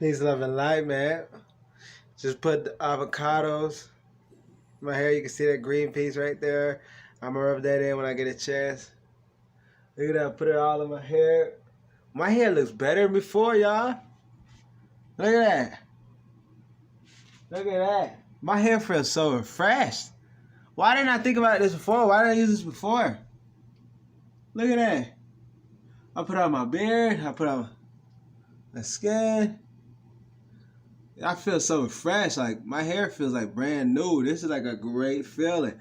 Peace, love, and light, man. Just put the avocados in my hair. You can see that green piece right there. I'm gonna rub that in when I get a chance. Look at that. Put it all in my hair. My hair looks better than before, y'all. Look at that. Look at that. My hair feels so refreshed. Why didn't I think about this before? Why didn't I use this before? Look at that. I put on my beard. I put on my skin. I feel so refreshed. Like, my hair feels like brand new. This is like a great feeling.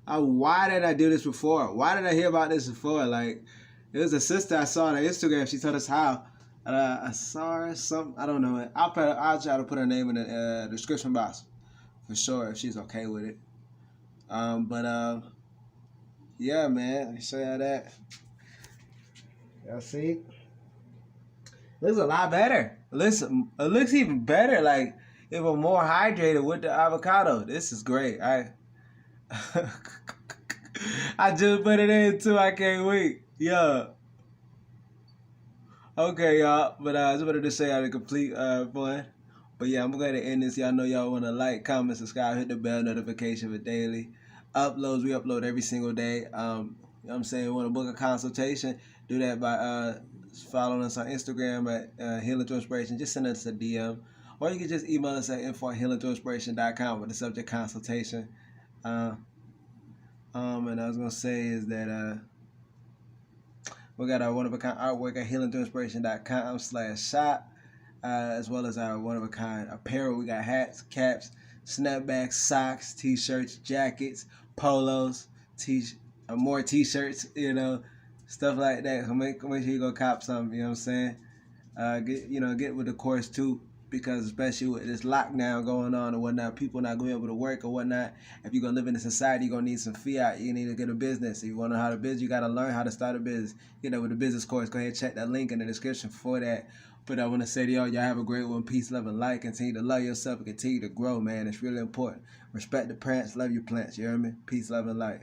Why did I do this before? Why did I hear about this before? Like, it was a sister I saw on Instagram. She told us how. I saw her some. I don't know. I'll try to put her name in the description box for sure if she's okay with it. Yeah, man. Let me show y'all that. Y'all see? Looks a lot better. It looks even better. Like, even more hydrated with the avocado. This is great. I just put it in too. I can't wait. Yeah. Okay, y'all. But I just wanted to say I had a complete fun. But yeah, I'm going to end this. Y'all know y'all want to like, comment, subscribe, hit the bell notification for daily uploads. We upload every single day. You know what I'm saying? Want to book a consultation? Do that by following us on Instagram at healingthroughinspiration. Just send us a DM. Or you can just email us at info@healingthroughinspiration.com with the subject consultation. And I was going to say is that we got our one-of-a-kind artwork at healingthroughinspiration.com/shop, as well as our one-of-a-kind apparel. We got hats, caps, snapbacks, socks, t-shirts, jackets, polos, more t-shirts, you know, stuff like that. So make sure you go cop something, you know what I'm saying? Get with the course too, because especially with this lockdown going on and whatnot, people not going to be able to work or whatnot. If you're going to live in a society, you're going to need some fiat. You need to get a business. If you want to know how to business, you got to learn how to start a business. Get that with the business course. Go ahead and check that link in the description for that. But I want to say to y'all have a great one. Peace, love, and light. Continue to love yourself and continue to grow, man. It's really important. Respect the plants. Love your plants. You hear me? Peace, love, and light.